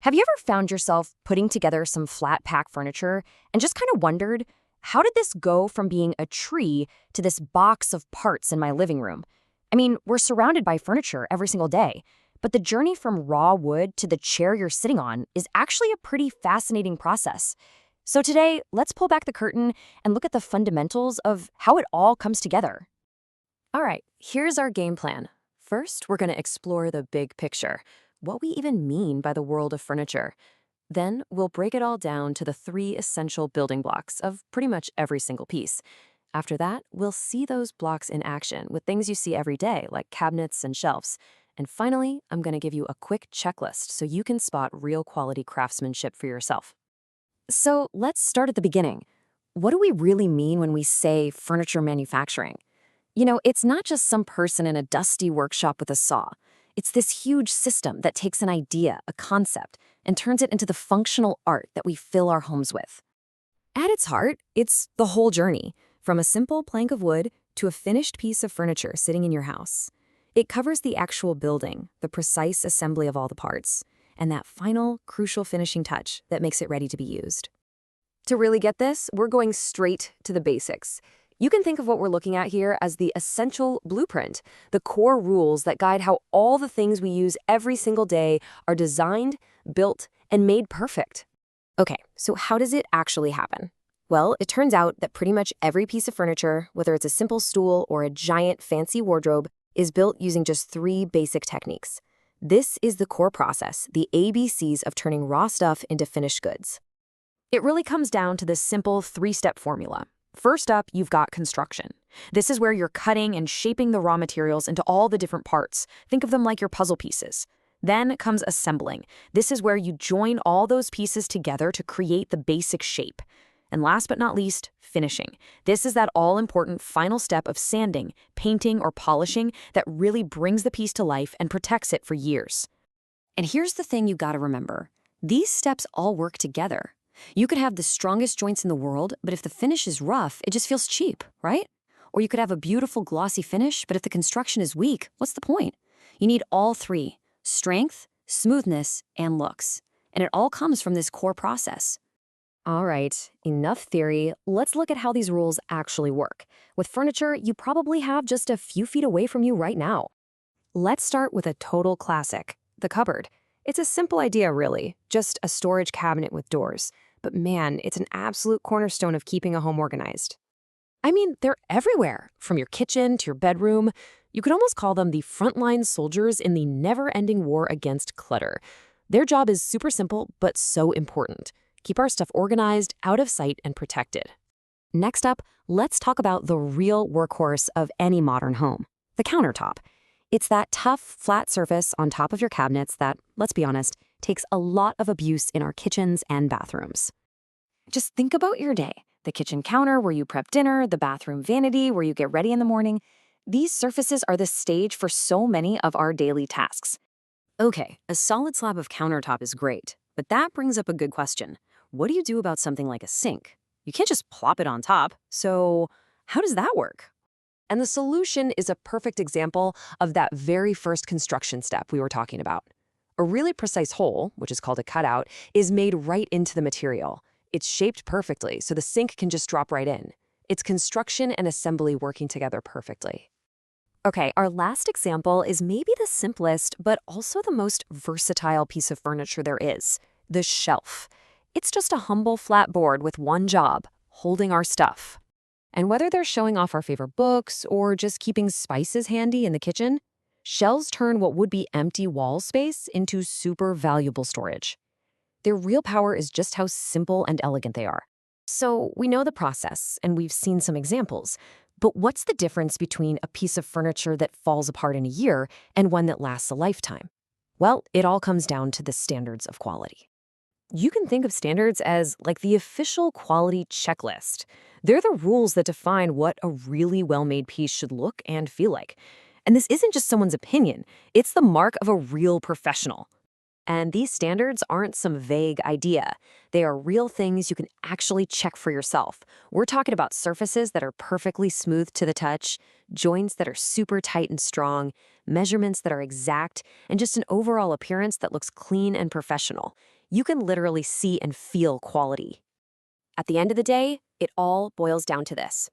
Have you ever found yourself putting together some flat pack furniture and just kind of wondered, how did this go from being a tree to this box of parts in my living room? I mean, we're surrounded by furniture every single day, but the journey from raw wood to the chair you're sitting on is actually a pretty fascinating process. So today, let's pull back the curtain and look at the fundamentals of how it all comes together. All right, here's our game plan. First, we're going to explore the big picture, what we even mean by the world of furniture. Then, we'll break it all down to the three essential building blocks of pretty much every single piece. After that, we'll see those blocks in action with things you see every day, like cabinets and shelves. And finally, I'm going to give you a quick checklist so you can spot real quality craftsmanship for yourself. So, let's start at the beginning. What do we really mean when we say furniture manufacturing? It's not just some person in a dusty workshop with a saw. It's this huge system that takes an idea, a concept, and turns it into the functional art that we fill our homes with. At its heart, it's the whole journey, from a simple plank of wood to a finished piece of furniture sitting in your house. It covers the actual building, the precise assembly of all the parts, and that final, crucial finishing touch that makes it ready to be used. To really get this, we're going straight to the basics. You can think of what we're looking at here as the essential blueprint, the core rules that guide how all the things we use every single day are designed, built, and made perfect. Okay, so how does it actually happen? Well, it turns out that pretty much every piece of furniture, whether it's a simple stool or a giant fancy wardrobe, is built using just three basic techniques. This is the core process, the ABCs of turning raw stuff into finished goods. It really comes down to this simple three-step formula. First up, you've got construction. This is where you're cutting and shaping the raw materials into all the different parts. Think of them like your puzzle pieces. Then comes assembling. This is where you join all those pieces together to create the basic shape. And last but not least, finishing. This is that all-important final step of sanding, painting, or polishing that really brings the piece to life and protects it for years. And here's the thing you gotta remember. These steps all work together. You could have the strongest joints in the world, but if the finish is rough, it just feels cheap, right? Or you could have a beautiful glossy finish, but if the construction is weak, what's the point? You need all three: strength, smoothness, and looks. And it all comes from this core process. All right, enough theory. Let's look at how these rules actually work. With furniture, you probably have just a few feet away from you right now. Let's start with a total classic, the cupboard. It's a simple idea, really, just a storage cabinet with doors. But man, it's an absolute cornerstone of keeping a home organized. I mean, they're everywhere, from your kitchen to your bedroom. You could almost call them the frontline soldiers in the never-ending war against clutter. Their job is super simple, but so important. Keep our stuff organized, out of sight, and protected. Next up, let's talk about the real workhorse of any modern home, the countertop. It's that tough, flat surface on top of your cabinets that, let's be honest, takes a lot of abuse in our kitchens and bathrooms. Just think about your day. The kitchen counter where you prep dinner, the bathroom vanity where you get ready in the morning. These surfaces are the stage for so many of our daily tasks. Okay, a solid slab of countertop is great, but that brings up a good question. What do you do about something like a sink? You can't just plop it on top, so how does that work? And the solution is a perfect example of that very first construction step we were talking about. A really precise hole, which is called a cutout, is made right into the material. It's shaped perfectly, so the sink can just drop right in. It's construction and assembly working together perfectly. Okay, our last example is maybe the simplest, but also the most versatile piece of furniture there is, the shelf. It's just a humble flat board with one job, holding our stuff. And whether they're showing off our favorite books or just keeping spices handy in the kitchen, shelves turn what would be empty wall space into super valuable storage. Their real power is just how simple and elegant they are. So we know the process, and we've seen some examples. But what's the difference between a piece of furniture that falls apart in a year and one that lasts a lifetime? Well, it all comes down to the standards of quality. You can think of standards as like the official quality checklist. They're the rules that define what a really well-made piece should look and feel like. And this isn't just someone's opinion. It's the mark of a real professional. And these standards aren't some vague idea. They are real things you can actually check for yourself. We're talking about surfaces that are perfectly smooth to the touch, joints that are super tight and strong, measurements that are exact, and just an overall appearance that looks clean and professional. You can literally see and feel quality. At the end of the day, it all boils down to this.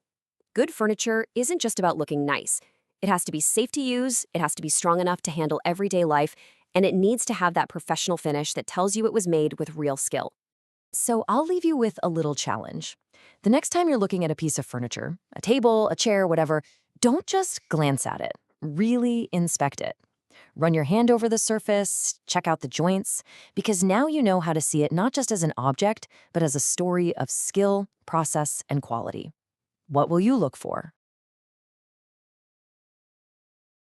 Good furniture isn't just about looking nice. It has to be safe to use, it has to be strong enough to handle everyday life, and it needs to have that professional finish that tells you it was made with real skill. So I'll leave you with a little challenge. The next time you're looking at a piece of furniture, a table, a chair, whatever, don't just glance at it. Really inspect it. Run your hand over the surface, check out the joints, because now you know how to see it not just as an object, but as a story of skill, process, and quality. What will you look for?